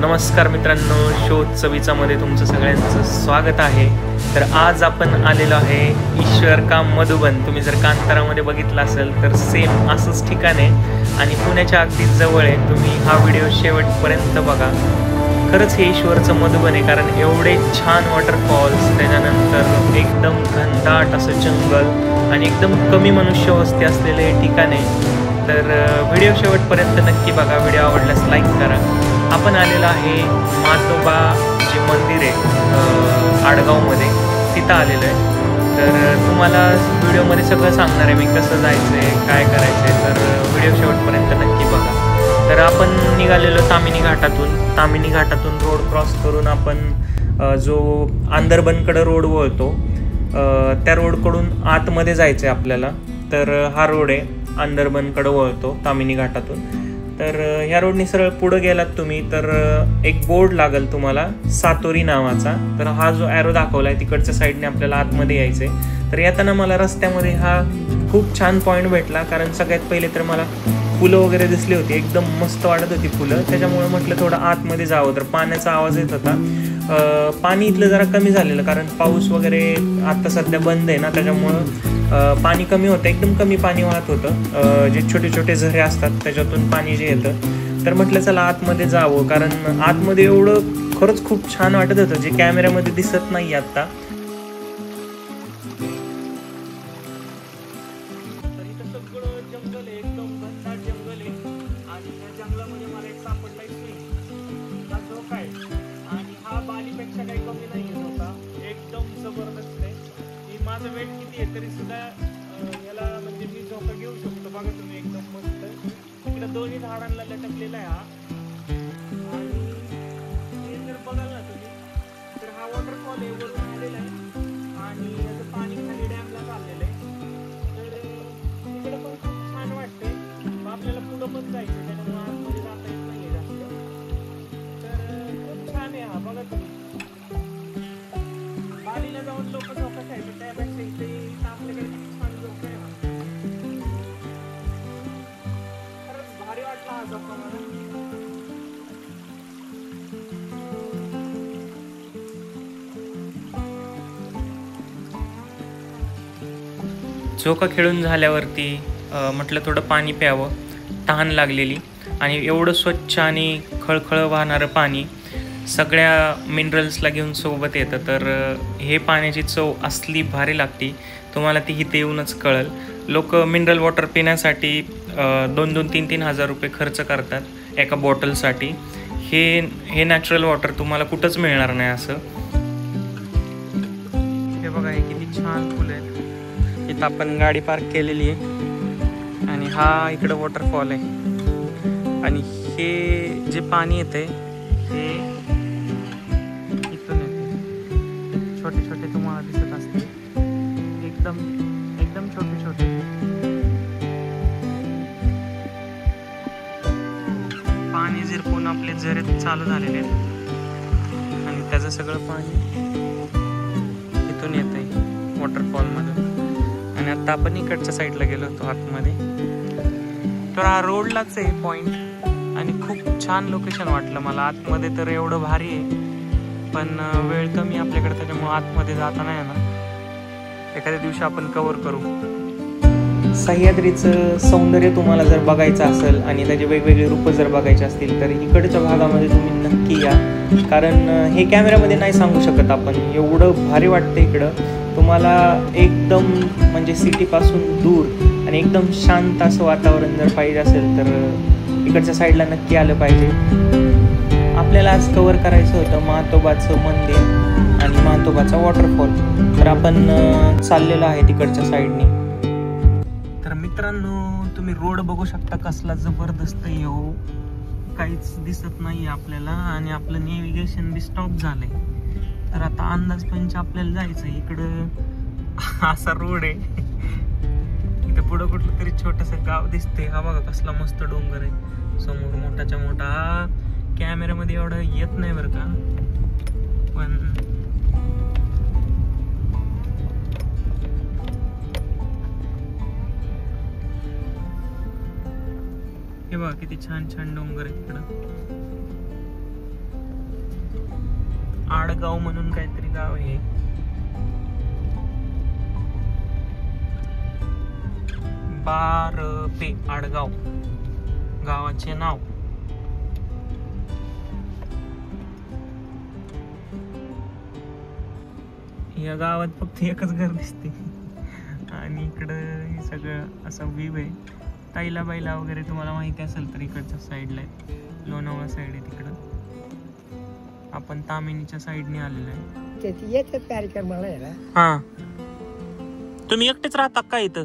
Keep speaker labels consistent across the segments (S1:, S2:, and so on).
S1: नमस्कार मित्रांनो, शोध चवीचामध्ये तुमचं सगळ्यांचं स्वागत आहे. तर आज आपण आलेलो आहे ईश्वर का मधुबन. तुम्ही जर कांतारामध्ये बघितलं असेल तर सेम असंच ठिकाण आहे आणि पुण्याच्या अगदी जवळ आहे. तुम्ही हा व्हिडिओ शेवटपर्यंत बघा. खरंच हे ईश्वरचं मधुबन आहे, कारण एवढे छान वॉटरफॉल्स, त्याच्यानंतर एकदम घनदाट असं जंगल आणि एकदम कमी मनुष्यवस्ती असलेलं हे ठिकाण आहे. तर व्हिडिओ शेवटपर्यंत नक्की बघा. व्हिडिओ आवडल्यास लाईक करा. आपण आलेलो आहे मातोबा जे मंदिर आहे आडगावमध्ये, तिथं आलेलं आहे. तर तुम्हाला व्हिडिओमध्ये सगळं सांगणार आहे मी, कसं जायचं आहे, काय करायचं आहे. तर व्हिडिओ शेवटपर्यंत नक्की बघा. तर आपण निघालेलो तामिनी घाटातून रोड क्रॉस करून आपण जो आंदरबनकडं रोड वळतो, त्या रोडकडून आतमध्ये जायचं आहे आपल्याला. तर हा रोड आहे, आंदरबनकडं वळतो तामिनी घाटातून. तर ह्या रोडनी सरळ पुढं गेलात तुम्ही तर एक बोर्ड लागेल तुम्हाला सातोरी नावाचा. तर हा जो ॲरो दाखवला आहे तिकडच्या साईडने आपल्याला आतमध्ये यायचं आहे. तर येताना मला रस्त्यामध्ये हा खूप छान पॉईंट भेटला, कारण सगळ्यात पहिले तर मला फुलं वगैरे दिसली होती, एकदम मस्त वाटत होती फुलं. त्याच्यामुळे म्हटलं थोडं आतमध्ये जावं. तर पाण्याचा आवाज येत होता. पाणी इथलं जरा कमी झालेलं, कारण पाऊस वगैरे आता सध्या बंद आहे ना, त्याच्यामुळं पाणी कमी होतं, एकदम कमी पाणी वाहत होतं. जे छोटे छोटे झरे असतात त्याच्यातून पाणी जे येतं. तर म्हटलं चला आतमध्ये जावं, कारण आतमध्ये एवढं खरंच खूप छान वाटत होतं, जे कॅमेऱ्यामध्ये दिसत नाही आत्ता. तर इथं सगळं जंगल आहे, एकदम घनदाट जंगल आहे. आणि त्या जंगलामध्ये मला एक सापडला हा झोका आहे, आणि हा बालीपेक्षा काही कमी नाही आहे झोका, एकदम जबरदस्त आहे. माझं वेट किती आहे तरी सुद्धा याला म्हणजे मी झोका घेऊ शकतो. बघा तुम्ही, एकदम मस्त. इकडे दोन्ही झाडांना लटकलेला आहे हा. आणि हे जर बघाल ना तुम्ही तर हा वॉटरफॉल आहे, वरून आलेला आहे आणि याचं पाणी खाली डॅमला चाललेलं आहे. तर इकडे पण खूप छान वाटतंय. मग आपल्याला पुढं पण जायचं, त्याच्यामुळे आतमध्ये जाता येत नाही आहे जास्त. तर खूप छान आहे हा. बघा तुम्ही, बालीला जाऊन लोक झोका खायचं, त्यापेक्षा इथे आपल्याकडे छान झोका आहे. खरंच भारी वाटला हा झोका मला. झोका खेळून झाल्यावरती म्हटलं थोडं पाणी प्यावं, तहान लागलेली. आणि एवढं स्वच्छ आणि खळखळ वाहणारं पाणी सगळ्या मिनरल्सला घेऊन सोबत येतं. तर हे पाण्याची चव असली भारी लागते, तुम्हाला ती इथे येऊनच कळेल. लोक मिनरल वॉटर पिण्यासाठी 2-2, 3-3 हजार रुपये खर्च करतात एका बॉटलसाठी. हे नॅचरल वॉटर तुम्हाला कुठंच मिळणार नाही असं. हे बघा, हे किती छान फुलं आहेत. इथं आपण गाडी पार्क केलेली आहे आणि हा इकडं वॉटरफॉल आहे. आणि हे जे पाणी येते हे इथून येते. छोटे छोटे तुम्हाला दिसत असतील, एकदम एकदम छोटे छोटे. पाणी झिरपून आपले झरे चालू झालेले आहेत आणि त्याचं सगळं पाणी इथून येतंय वॉटरफॉलमधून. आणि आता आपण इकडच्या साईडला गेलो होतो आतमध्ये. तर हा रोडलाच आहे पॉईंट आणि खूप छान लोकेशन वाटलं मला. आतमध्ये तर एवढं भारी आहे, पण वेळ कमी आपल्याकडे, त्याच्यामुळे आतमध्ये जाता नाही ना. एखाद्या दिवशी आपण कव्हर करू. सह्याद्रीचं सौंदर्य तुम्हाला जर बघायचं असेल आणि त्याचे वेगवेगळे रूपं जर बघायचे असतील तर इकडच्या भागामध्ये तुम्ही नक्की या, कारण हे कॅमेऱ्यामध्ये नाही सांगू शकत आपण. एवढं भारी वाटतं इकडं तुम्हाला, एकदम म्हणजे सिटीपासून दूर आणि एकदम शांत असं वातावरण जर पाहिजे असेल तर इकडच्या साईडला नक्की आलं पाहिजे. आपल्याला आज कव्हर करायचं होतं मातोबाचं मंदिर आणि मातोबाचा वॉटरफॉल. तर आपण चाललेलो आहे तिकडच्या साईडने. तर मित्रांनो, तुम्ही रोड बघू शकता कसला जबरदस्त येऊ, काहीच दिसत नाही आपल्याला आणि आपलं नेव्हिगेशन बी स्टॉप झालंय. तर आता अंदाजपंच आपल्याला जायचं इकडं असा रोड आहे. इथं पुढं कुठलं तरी छोटंसं गाव दिसतंय. हा बघा कसला मस्त डोंगर आहे समोर, मोठाच्या मोठा. हा कॅमेऱ्यामध्ये एवढं येत नाही बरं का, पण हे बघा किती छान छान डोंगर आहे इकडं. आडगाव म्हणून काहीतरी गाव आहे. बारपे आडगाव गावाचे नाव. या गावात फक्त एकच घर दिसते आणि इकडं हे सगळं असं व्ह्यू आहे. ताईला बाईला वगैरे तुम्हाला माहिती असेल तर इकडच्या साईडला आहे, लोणावळा साईड आहे तिकडं. आपण तामिनीच्या साईडने आलेलो आहे.
S2: कार्यक्रमाला आहे ना.
S1: हा, तुम्ही एकटेच राहता का इथं?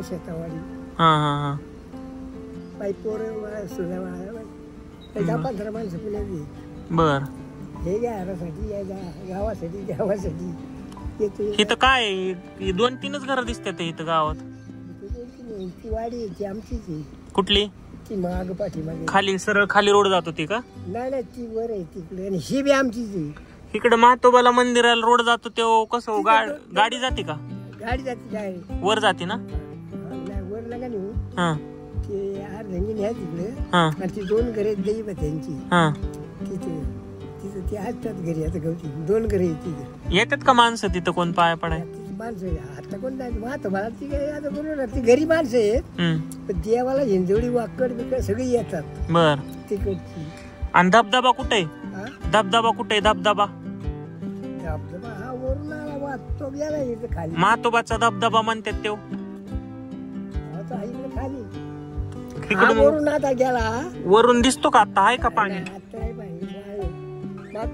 S2: शेतावाडी
S1: हा हा हा. बर,
S2: गावासाठी
S1: इथं काय 2-3च घर दिसतात इथं गावात.
S2: ती वाडी ती आमचीच आहे.
S1: कुठली?
S2: ती माग पाठीमागे
S1: खाली सरळ खाली रोड जात होती का?
S2: नाही ती वर आहे तिकडे, आणि ही बी आमचीच आहे.
S1: इकडे महातोबाला मंदिराला रोड जातो तेव्हा कसं गाडी जाते का?
S2: गाडी जाते डायरेक्ट
S1: वर जाते ना?
S2: वर नका नेऊ.
S1: हा
S2: ते अर्धंगिनी आहे तिकडे,
S1: हा
S2: आणि ती 2 घरे दैव त्यांची.
S1: हा,
S2: तिथे ती असतात घरी. आता गवती 2 घरे तिथे.
S1: येतात का माणसं तिथं कोण पाय पडाय?
S2: माणसं आता कोण नाही मात मला ती काय आता बरोबर ती घरी माणसं आहेत. पण देवाला हिंदवडी वाकड बिकड सगळी येतात.
S1: बर,
S2: तिकडची.
S1: आणि धबधबा कुठे?
S2: हा,
S1: धबधबा कुठे? धबधबा
S2: धबधबा हा वरून आला वा, तो गेला इथं खाली.
S1: महातोबाचा धबधबा म्हणतात तो.
S2: आता इकडे खाली
S1: इकडून
S2: वरून आता गेला.
S1: वरून दिसतो का? आता आहे का पाणी?
S2: आता नाही पाणी.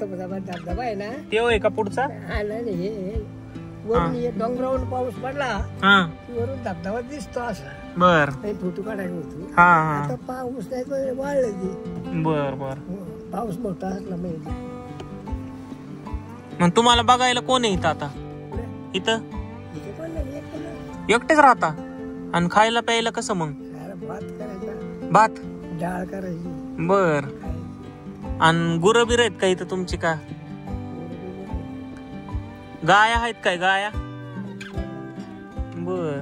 S2: धबधबा आहे ना,
S1: तेव्हा आहे का पुढचा?
S2: हा नाही हे वरून डोंगरावरून पाऊस पडला
S1: हा,
S2: वरून धबधबा दिसतो असा.
S1: बर,
S2: फोटो काढायला होतो.
S1: हा
S2: आता पाऊस नाही तर वाढलं ती.
S1: बर बर.
S2: पाऊस मोठा असला म्हणजे.
S1: मग तुम्हाला बघायला कोण आहे इथं आता? इथं एकटेच राहता? आणि खायला प्यायला कसं मग?
S2: भात करायचा,
S1: भात
S2: डाळ करायची.
S1: बर. आणि गुरं बिर आहेत का इथं तुमची? का गाया आहेत काय? गाया. बर.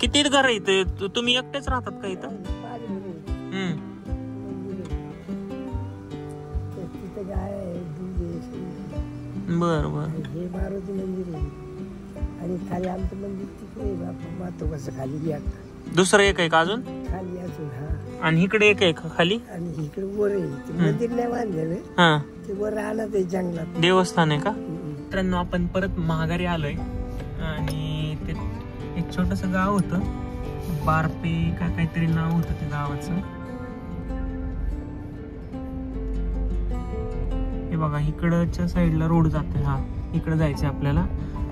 S1: किती घर इथं? तुम्ही एकटेच राहतात का इथं? बर बर.
S2: हे मारुती मंदिर आहे, आणि खाली आमचं मंदिर तिकडे मातोबाचं खाली.
S1: दुसरं एक आहे का अजून?
S2: खाली अजून. हा,
S1: आणि इकडे एक आहे का खाली?
S2: आणि इकडे वर आहे. मंदिर नाही बांधलेलं,
S1: हा,
S2: ते वर राहणार आहे जंगलात.
S1: देवस्थान आहे का? मित्रांनो, आपण परत माघारी आलोय आणि ते एक छोटस गाव होतं, बारपे का काहीतरी नाव होतं त्या गावाचं. हे बघा, इकडच्या साईडला रोड जातोय. हा, इकडे जायचंय आपल्याला.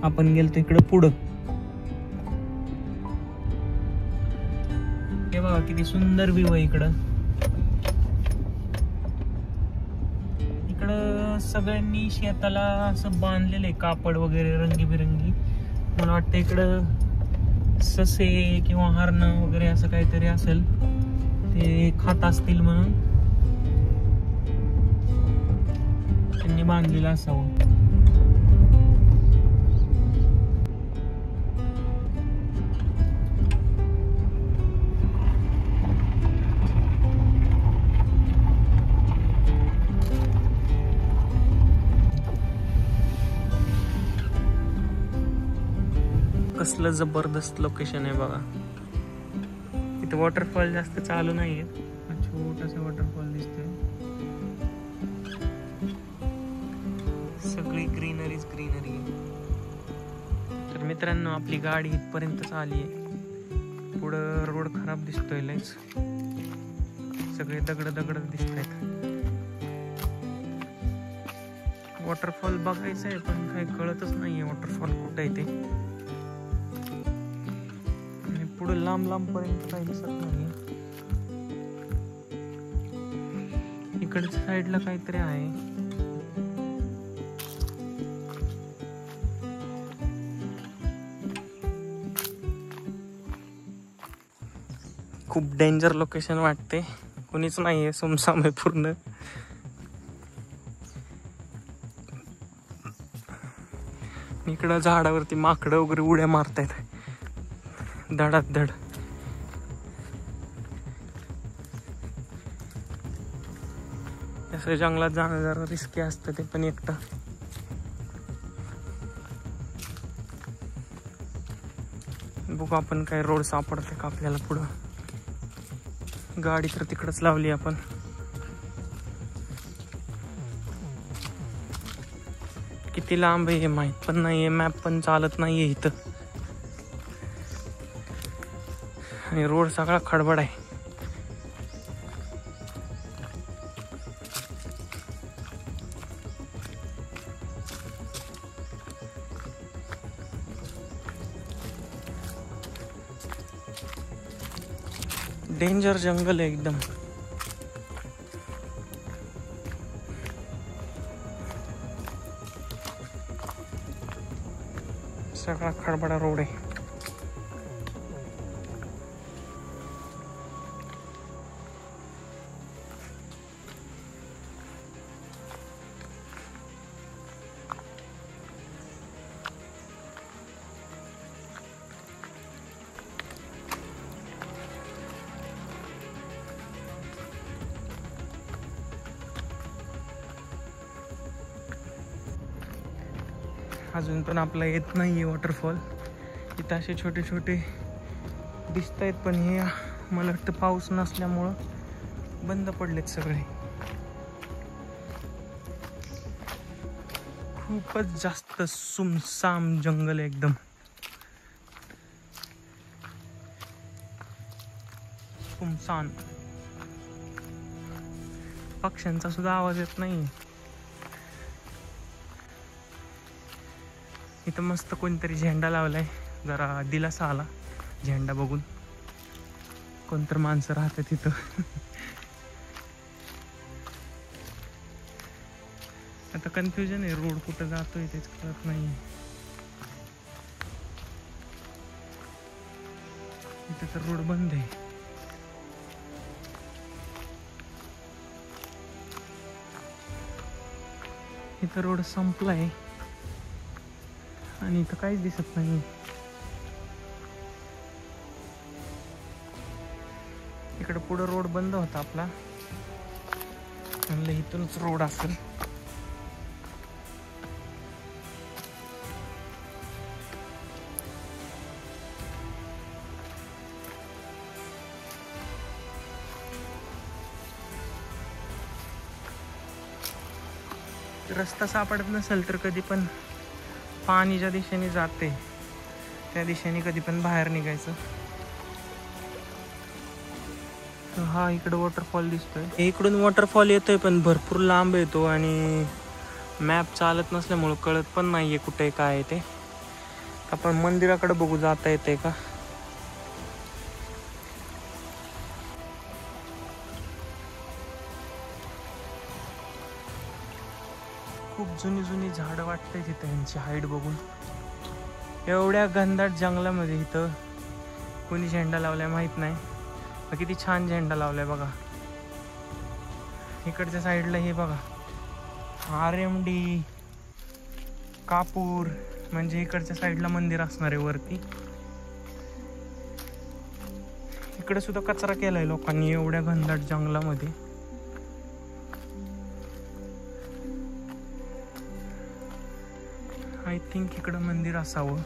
S1: आपण गेलतो इकडं पुढं. हे बघा किती सुंदर व्ह्यू आहे इकडं. इकडं सगळ्यांनी शेताला असं बांधलेलं आहे कापड वगैरे रंगीबिरंगी. मला वाटतं इकडं ससे किंवा हरणं वगैरे असं काहीतरी असेल, ते खात असतील म्हणून त्यांनी बांधलेलं असावं. कसलं जबरदस्त लोकेशन आहे बघा. इथे वॉटरफॉल जास्त चालू नाहीये, छोटासा वॉटरफॉल दिसतोय. सगळी ग्रीनरीच ग्रीनरी आहे. तर मित्रांनो, आपली गाडी इथपर्यंतच आली आहे. पुढं रोड खराब दिसतोय लयच, सगळे दगड दगडच दिसत आहेत. वॉटरफॉल बघायचं आहे पण काही कळतच नाहीये वॉटरफॉल कुठं आहे ते. पुढे लांब लांब पर्यंत काही दिसत नाही. इकडच्या साईडला काहीतरी आहे. खूप डेंजर लोकेशन वाटते. कोणीच नाहीये, सुमसाम आहे पूर्ण. इकडं झाडावरती माकडं वगैरे उड्या मारतायत धडात धड. तसं जंगलात जाणं जरा रिस्की असतं ते पण एकटं. बघू आपण काय रोड सापडते का आपल्याला पुढं. गाडी तर तिकडच लावली आपण. किती लांब आहे हे माहित पण नाहीये, मॅप पण चालत नाहीये इथं. आणि रोड सगळा खडबड आहे. डेंजर जंगल आहे एकदम. सगळा खडबडा रोड आहे. अजून पण आपला येत नाहीये वॉटरफॉल. इथं असे छोटे छोटे दिसत आहेत पण हे मला वाटतं पाऊस नसल्यामुळं बंद पडलेत सगळे. खूपच जास्त सुमसाम जंगल आहे एकदम. सुमसान. पक्ष्यांचा सुद्धा आवाज येत नाही. इथं मस्त कोणतरी झेंडा लावलाय. जरा दिलासा आला झेंडा बघून. कोणतरी माणसं राहतात तिथं. आता कन्फ्युजन आहे, रोड कुठं जातोय तेच कळत नाही. इथं तर रोड बंद आहे. इथं रोड संपलाय आणि इथं काहीच दिसत नाही. इकडे पुढे रोड बंद होता आपला. म्हणलं इथूनच रोड असेल. रस्ता सापडत नसेल तर कधी पण पाणी ज्या दिशेने जाते त्या दिशेने कधी पण बाहेर निघायचं. हा इकडे वॉटरफॉल दिसतोय. इकडून वॉटरफॉल येतोय पण भरपूर लांब येतो आणि मॅप चालत नसल्यामुळं कळत पण नाहीये कुठे काय आहे ते. आपण मंदिराकडे बघू जाता येते का. खूप जुनी जुनी झाडं वाटते तिथे. यांची हाईट बघून एवढ्या घनदाट जंगलामध्ये इथं कोणी झेंडा लावलाय माहित नाही. किती छान झेंडा लावलाय बघा. इकडच्या साईडला हे बघा RMD कापूर, म्हणजे इकडच्या साईडला मंदिर असणार आहे वरती. इकडे सुद्धा कचरा केलाय लोकांनी एवढ्या घनदाट जंगलामध्ये. आय थिंक इकडं मंदिर असावं.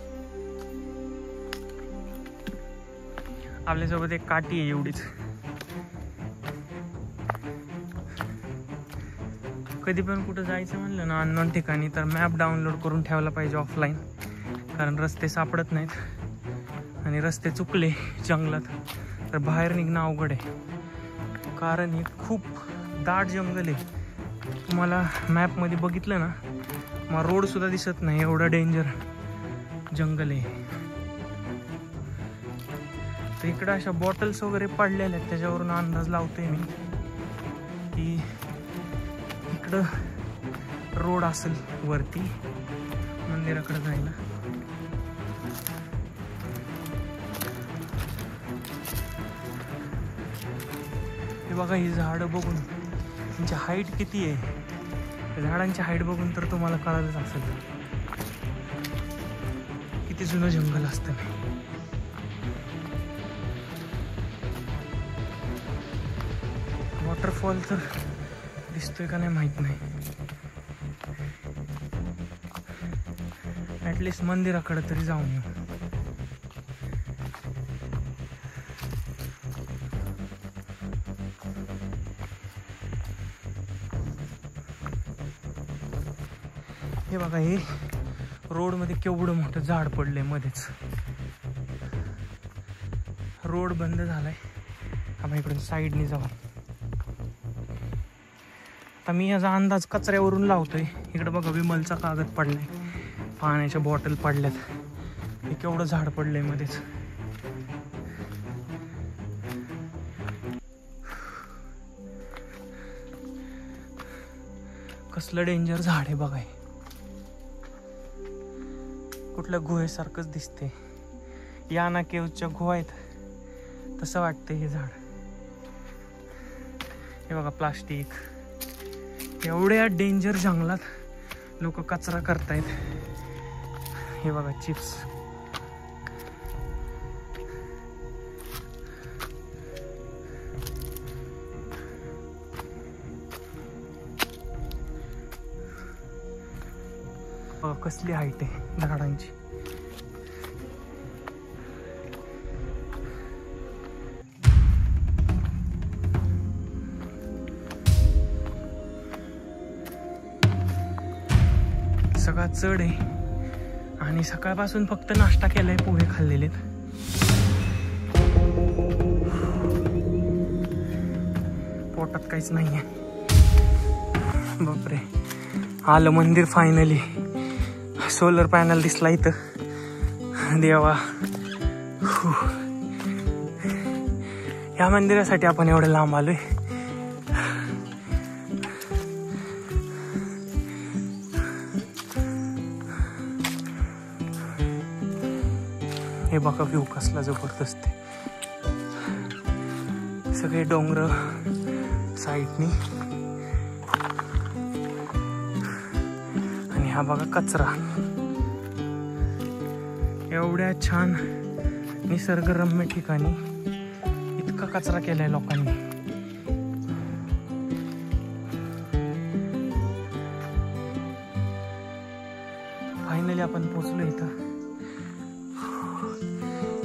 S1: आपल्यासोबत एक काठी आहे एवढीच. कधी पण कुठं जायचं म्हणलं ना अननोन ठिकाणी तर मॅप डाउनलोड करून ठेवला पाहिजे ऑफलाईन. कारण रस्ते सापडत नाहीत आणि रस्ते चुकले जंगलात तर बाहेर निघणं अवघड आहे. कारण हे खूप दाट जंगल आहे. तुम्हाला मॅपमध्ये बघितलं ना मग रोड सुद्धा दिसत नाही, एवढं डेंजर जंगल आहे. तर इकडं अशा बॉटल्स वगैरे पडलेल्या आहेत. त्याच्यावरून अंदाज लावतोय मी की इकडं रोड असेल वरती मंदिराकडे जायला. हे बघा ही झाडं बघून त्यांची हाईट किती आहे. झाडांची हाईट बघून तर तुम्हाला कळालंच असेल किती जुनं जंगल असतं. वॉटरफॉल तर दिसतोय का नाही माहित नाही. ऍटलिस्ट मंदिराकडे तरी जाऊन येऊ. हे बघा, हे रोड मध्ये केवढं मोठं झाड पडलंय मध्येच. रोड बंद झालाय. आपण इकडून साईडने जाऊ. आता मी याचा अंदाज कचऱ्यावरून लावतोय. इकडे बघा विमलचा कागद पडलाय, पाण्याच्या बॉटल पडल्यात. हे केवढं झाड पडलंय मध्येच. कसलं डेंजर झाड आहे बघाय. कुठल्या गुहेसारखंच दिसते. याना केव्हच्या गुहा आहेत तसं वाटतंय हे झाड. हे बघा प्लास्टिक. एवढ्या डेंजर जंगलात लोक कचरा करतायत. हे बघा चिप्स. कसली हाईट आहे झाडांची. सगळा चढ आहे आणि सकाळपासून फक्त नाश्ता केलाय, पोहे खाल्लेले. पोटात काहीच नाहीये. बापरे, आलं मंदिर फायनली. सोलर पॅनल दिसला इथं. देवा, या मंदिरासाठी आपण एवढं लांब आलोय. हे बघा व्ह्यू कसला जबरदस्त आहे. सगळे डोंगर साईडनी आणि हा बघा कचरा. एवढ्या छान निसर्गरम्य ठिकाणी इतका कचरा केलाय लोकांनी. फायनली आपण पोहोचलो इथं.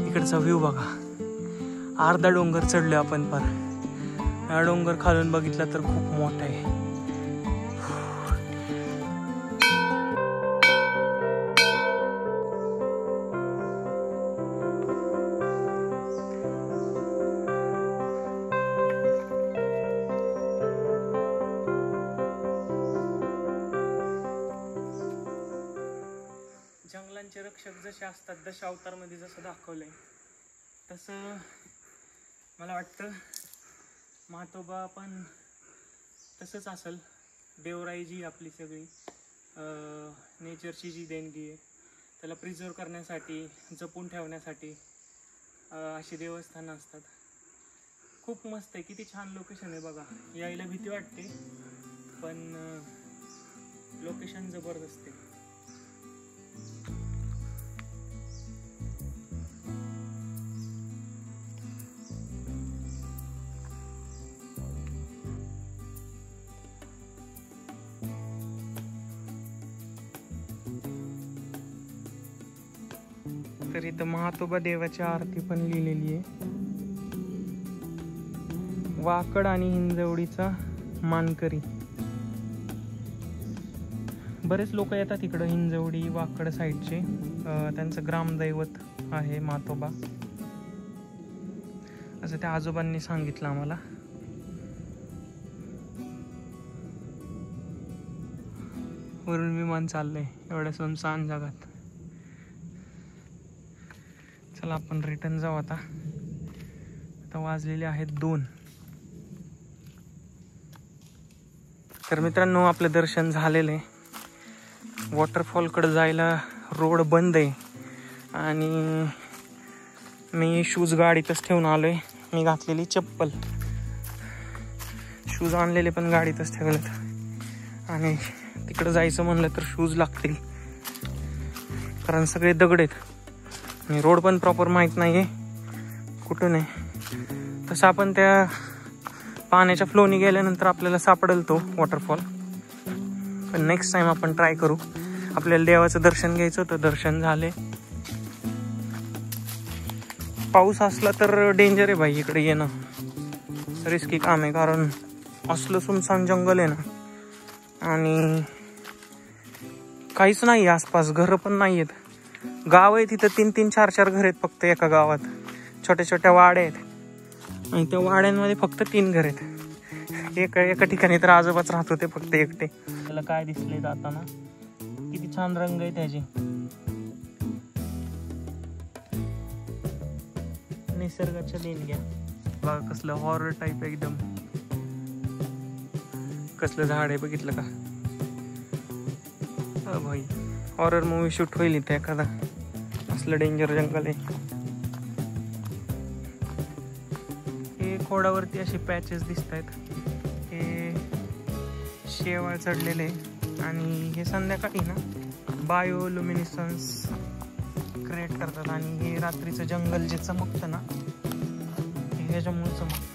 S1: इकडचा व्ह्यू बघा. अर्धा डोंगर चढलोय आपण पर. हा डोंगर खालून बघितला तर खूप मोठा आहे. जंगलांचे रक्षक जसे असतात, दशावतारमध्ये जसं दाखवलंय तसं मला वाटतं म्हातोबा पण तसंच असेल. देवराई जी आपली सगळी नेचरची जी देणगी आहे त्याला प्रिझर्व करण्यासाठी, जपून ठेवण्यासाठी अशी देवस्थानं असतात. खूप मस्त आहे. किती छान लोकेशन आहे बघा. यायला भीती वाटते पण लोकेशन जबरदस्त आहे. तर इथं महातोबा देवाची आरती पण लिहिलेली आहे. वाकड आणि हिंजवडीचा मानकरी. बरेच लोक येतात इकडं हिंजवडी वाकड साईडचे. त्यांचं ग्रामदैवत आहे महातोबा असं त्या आजोबांनी सांगितलं आम्हाला. वरून विमान चाललंय एवढ्या सुनसान जगात. चला आपण रिटर्न जाऊ. आता वाजलेले आहेत 2. तर मित्रांनो, आपलं दर्शन झालेलं आहे. वॉटरफॉलकडे जायला रोड बंद आहे आणि मी शूज गाडीतच ठेवून आलोय. मी घातलेली चप्पल, शूज आणलेले पण गाडीतच ठेवलेत. आणि तिकडं जायचं म्हणलं तर शूज लागतील कारण सगळे दगड आहेत आणि रोड पण प्रॉपर माहीत नाही आहे कुठून आहे. तसं आपण त्या पाण्याच्या फ्लोनी गेल्यानंतर आपल्याला सापडेल तो वॉटरफॉल. पण नेक्स्ट टाइम आपण ट्राय करू. आपल्याला देवाचं दर्शन घ्यायचं होतं, दर्शन झाले. पाऊस असला तर डेंजर आहे भाई इकडे येणं, रिस्की काम आहे. कारण असलं सुनसान जंगल आहे ना, आणि काहीच नाही आसपास, घरं पण नाही आहेत. गाव आहे तिथं 3-3, 4-4 घर आहेत फक्त एका गावात. छोट्या छोट्या वाड्या आहेत आणि त्या वाड्यांमध्ये फक्त 3 घर आहेत. एका ठिकाणी तर आजोबाच राहत होते फक्त एकटे. त्याला काय दिसले जाताना, किती छान रंग आहे त्याचे. निसर्गाच्या देणग्या बघा, कसलं हॉरर टाईप एकदम. कसलं झाड आहे बघितलं का भाई, हॉरर मूवी शूट होईल इथे एखादा. असलं डेंजर जंगल आहे. हे खोडावरती असे पॅचेस दिसत आहेत, हे शेवाळ चढलेले. आणि हे संध्याकाळी ना बायोल्युमिनेसन्स क्रिएट करतात. आणि हे रात्रीचं जंगल जे चमकतं ना, हे ह्याच्यामुळे चमकतं.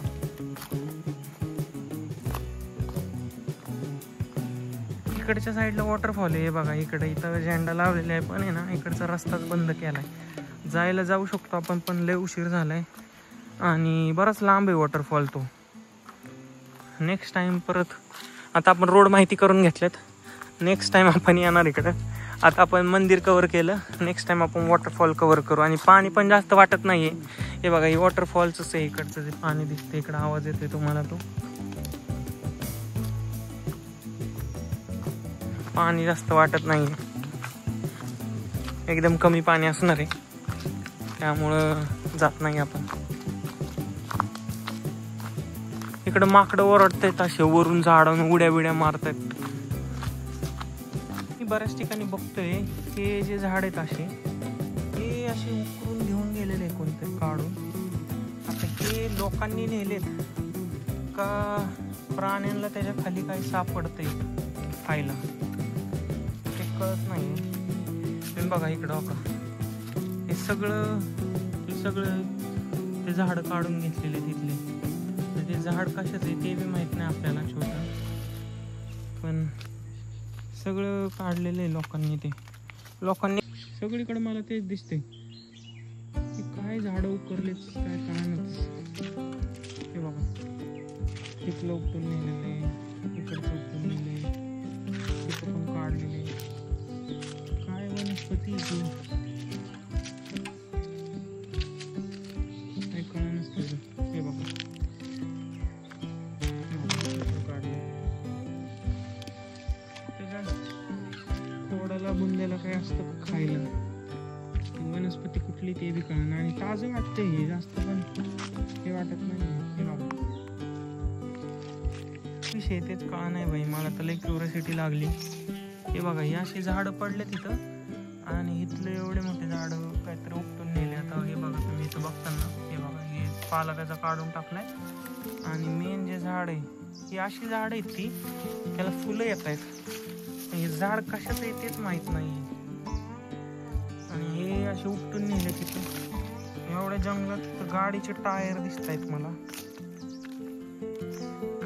S1: इकडच्या साईडला वॉटरफॉल आहे बघा. इथं झेंडा लावलेला आहे, पण आहे ना इकडचा रस्ताच बंद केलाय. जायला जाऊ शकतो आपण, पण लय उशीर झालाय आणि बराच लांब आहे वॉटरफॉल तो. नेक्स्ट टाइम परत, आता आपण रोड माहिती करून घेतल्यात. नेक्स्ट टाइम आपण येणार इकडं. आता आपण मंदिर कव्हर केलं, नेक्स्ट टाइम आपण वॉटरफॉल कव्हर करू. आणि पाणी पण जास्त वाटत नाहीये. हे बघा, हे वॉटरफॉलच आहे. इकडचं जे पाणी दिसतं, इकडं आवाज येतोय तुम्हाला तो. पाणी जास्त वाटत नाही, एकदम कमी पाणी असणार आहे, त्यामुळं जात नाही आपण. इकडं माकडं ओरडतायत असे वरून झाडावरून उड्या बिड्या मारतायत. मी बऱ्याच ठिकाणी बघतोय हे जे झाड आहेत असे, हे असे उकरून घेऊन गेलेले कोणतरी काढून. आता हे लोकांनी नेलेत का प्राण्यांना त्याच्या खाली काही सापडतंय खायला, कळत नाही. तुम्ही बघा इकडं का, हे सगळं ते झाड काढून घेतलेले तिथले. ते झाड कशाच आहे ते बी माहित नाही आपल्याला, छोटं, पण सगळं काढलेलं आहे लोकांनी. सगळीकडे मला तेच दिसते की काय झाडं उकरलेत काय कळानच. हे बघा, तिथलं उपटून नेलेलं आहे, इकडचं उपटून नेलंय, तिथं पण काढलेले. वनस्पती काय कळानच त्याचं. हे बघा, त्याच्या खोडाला बुंद्याला काय असतं का खायला, वनस्पती कुठली ते बी कळणार. आणि ताजं वाटतंय हे, जास्त पण हे वाटत नाही. हे बघा, विषय तेच कळा नाही बाई, मला तर लई क्युरियोसिटी लागली. हे बघा, हे अशी झाडं पडले तिथं आणि इथले एवढे मोठे झाड काहीतरी उपटून नेले. आता हे बघा तुम्ही इथं बघताना, हे बघा, हे पाला त्याचा काढून टाकलाय. आणि मेन जे झाड आहे, ही अशी झाड आहेत ती, त्याला फुलं येत आहेत. हे झाड कशाचं आहे तेच माहित नाही. आणि हे असे उपटून नेले तिथं. एवढ्या जंगलात गाडीचे टायर दिसत आहेत मला.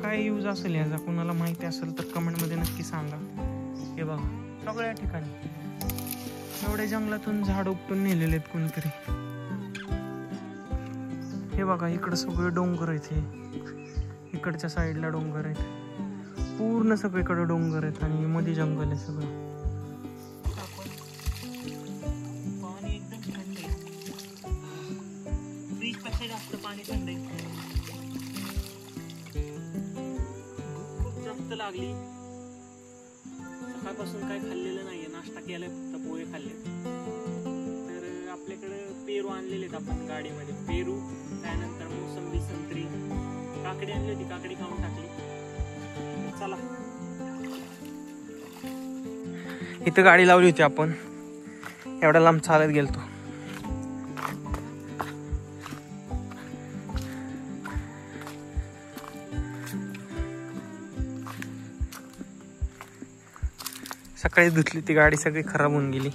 S1: काय यूज असेल याचा, कोणाला माहिती असेल तर कमेंटमध्ये नक्की सांगा. हे बघा, सगळ्या ठिकाणी एवढ्या जंगलातून झाड उपटून नेलेले आहेत कोणतरी. हे बघा, इकडं सगळे डोंगर आहेत. हे इकडच्या साईडला डोंगर आहेत, पूर्ण सगळीकडे डोंगर आहेत आणि मध्ये जंगल आहे सगळं. पाणी एकदम थंड आहे, फ्रीज पेक्षा जास्त पाणी थंड आहे. खूप जास्त लागली. सकाळपासून काय खाल्लेलं नाहीये, नाश्ता केलाय फक्त, पोहे खाल्ले. तर आपल्याकडे पेरू आणलेले आहेत आपण गाडीमध्ये. पेरू, त्यानंतर मोसंबी, संत्री, काकडी आणली होती, काकडी खाऊन टाकली. चला, इथं गाडी लावली होती आपण, एवढा लांब चालत गेलतो. सकाळी धुतली ती गाडी, सगळी खराब होऊन गेली.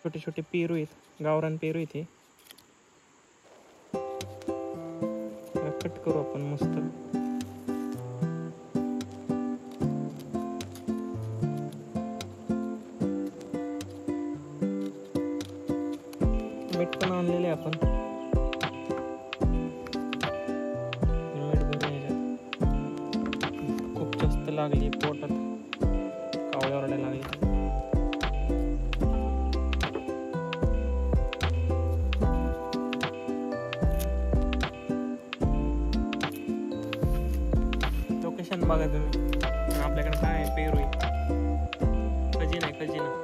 S1: छोटे छोटे पेरू आहेत, गावरान पेरू इथे. मीठ पण आणलेले आपण. मीठ भरून ह्याच्यात. खूप जास्त लागली पोटात, कावळ्या ओरडायला लागली. लोकेशन बघा तुम्ही. आपल्याकडे काय आहे, पेरू आहे, खजिना आहे, खजिना.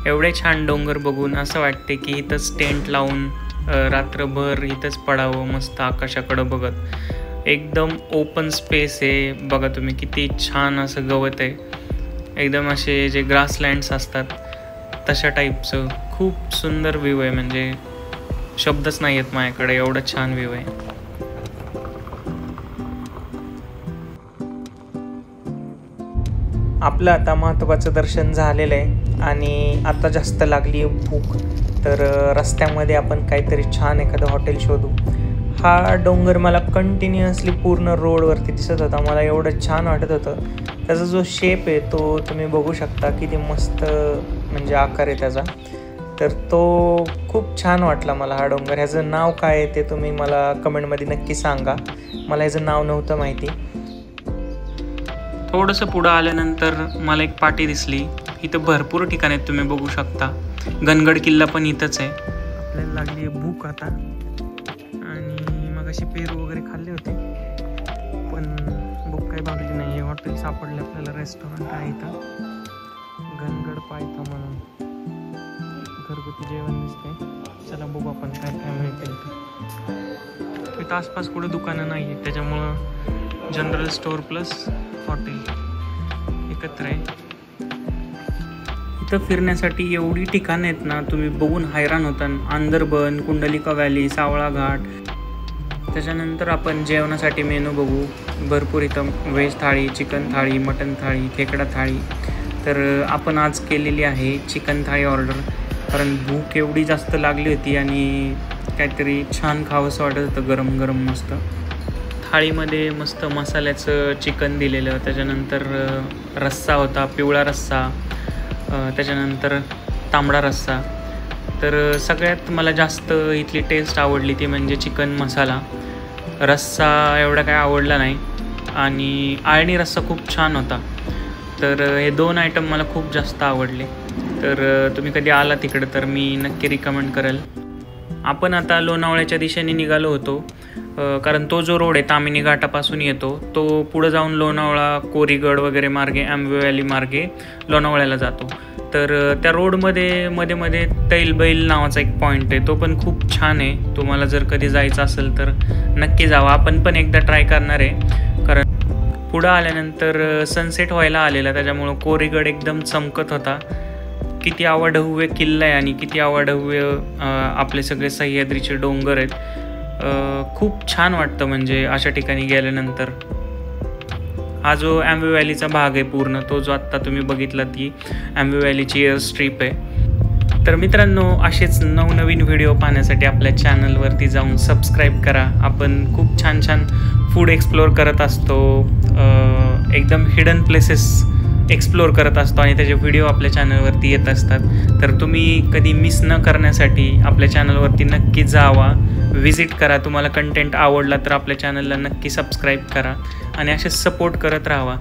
S1: एवढे छान डोंगर बघून असं वाटते की इथंच टेंट लावून रात्रभर इथंच पडावं, मस्त आकाशाकडं बघत. एकदम ओपन स्पेस आहे. बघा तुम्ही किती छान असं गवत आहे. एकदम असे जे ग्रासलँड्स असतात तशा टाईपचं खूप सुंदर व्ह्यू आहे. म्हणजे शब्दच नाही आहेत माझ्याकडे, एवढं छान व्ह्यू आहे. आपलं आता महत्त्वाचं दर्शन झालेलं आहे आणि आता जास्त लागली आहे भूक. तर रस्त्यामध्ये आपण काहीतरी छान एखादं हॉटेल शोधू. हा डोंगर मला कंटिन्युअसली पूर्ण रोडवरती दिसत होता. मला एवढं छान वाटत होतं. त्याचा जो शेप आहे तो तुम्ही बघू शकता, किती मस्त म्हणजे आकार आहे त्याचा. तर तो खूप छान वाटला मला हा डोंगर. ह्याचं नाव काय आहे ते तुम्ही मला कमेंटमध्ये नक्की सांगा. मला ह्याचं नाव नव्हतं माहिती. थोडंसं पुढं आल्यानंतर मला एक पाटी दिसली. इथं भरपूर ठिकाणी आहेत, तुम्ही बघू शकता. गणगड किल्ला पण इथंच आहे. आपल्याला लागली भूक आता आणि मग अशी पेरू वगैरे खाल्ले होते, पण भूक काही भागली नाही. हॉटेल सापडले आपल्याला, रेस्टॉरंट आहे इथं, गणगड पायथा म्हणून. घरगुती जेवण दिसतंय. चला बघू आपण काय काय मिळते इथं. इथं आसपास कुठे दुकानं नाही आहेत, त्याच्यामुळं जनरल स्टोअर प्लस हॉटेल एकत्र आहे. इथं फिरण्यासाठी एवढी ठिकाणं आहेत ना, तुम्ही बघून हैराण होता. अंदरबन, कुंडलिका व्हॅली, सावळा घाट. त्याच्यानंतर आपण जेवणासाठी मेनू बघू. भरपूर इथं व्हेज थाळी, चिकन थाळी, मटन थाळी, खेकडा थाळी. तर आपण आज केलेली आहे चिकन थाळी ऑर्डर, कारण भूक एवढी जास्त लागली होती आणि काहीतरी छान खावंसं वाटत होतं, गरम गरम मस्त. थाळीमध्ये मस्त मसाल्याचं चिकन दिलेलं, त्याच्यानंतर रस्सा होता, पिवळा रस्सा, त्याच्यानंतर तांबडा रस्सा. तर सगळ्यात मला जास्त इथली टेस्ट आवडली ती म्हणजे चिकन मसाला. रस्सा एवढा काय आवडला नाही आणि आळणी रस्सा खूप छान होता. तर हे दोन आयटम मला खूप जास्त आवडले. तर तुम्ही कधी आला तिकडं तर मी नक्की रिकमेंड करेल. आपण आता लोणावळ्याच्या दिशेने निघालो होतो, कारण तो जो रोड आहे तामिनी घाटापासून येतो तो पुढं जाऊन लोणावळा, कोरीगड वगैरे मार्गे, आंबे व्हॅली मार्गे लोणावळ्याला जातो. तर त्या रोडमध्ये मध्ये मध्ये तैलबैल नावाचा एक पॉईंट आहे, तो पण खूप छान आहे. तुम्हाला जर कधी जायचं असेल तर नक्की जावा. आपण पण एकदा ट्राय करणार आहे, कारण पुढं आल्यानंतर सनसेट व्हायला आलेला, त्याच्यामुळं कोरीगड एकदम चमकत होता. किती अवाढव्य किल्ला आहे आणि किती अवाढव्य आपले सगळे सह्याद्रीचे डोंगर आहेत. खूप छान वाटतं म्हणजे अशा ठिकाणी गेल्यानंतर. हा जो आंबे व्हॅलीचा भाग आहे पूर्ण, तो जो आत्ता तुम्ही बघितला ती आंबे व्हॅलीची एअर स्ट्रीप आहे. तर मित्रांनो, असेच नवनवीन व्हिडिओ पाहण्यासाठी आपल्या चॅनलवरती जाऊन सबस्क्राईब करा. आपण खूप छान छान फूड एक्सप्लोअर करत असतो, एकदम हिडन प्लेसेस एक्सप्लोअर करत असतो आणि त्याचे व्हिडिओ आपल्या चॅनलवरती येत असतात. तर तुम्ही कधी मिस न करण्यासाठी आपल्या चॅनलवरती नक्की जावा, व्हिजिट करा. तुम्हाला कंटेंट आवडला तर आपल्या चॅनलला नक्की सबस्क्राईब करा आणि असेच सपोर्ट करत राहावा.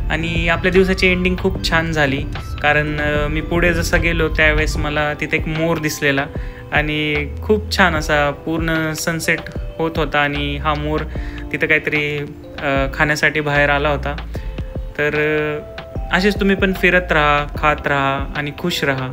S1: आणि आपल्या दिवसाची एंडिंग खूप छान झाली, कारण मी पुढे जसं गेलो त्यावेळेस मला तिथे एक मोर दिसलेला आणि खूप छान असा पूर्ण सनसेट होत होता आणि हा मोर तिथं काहीतरी खाण्यासाठी बाहेर आला होता. तर असेच तुम्ही पण फिरत राहा, खात राहा आणि खुश राहा.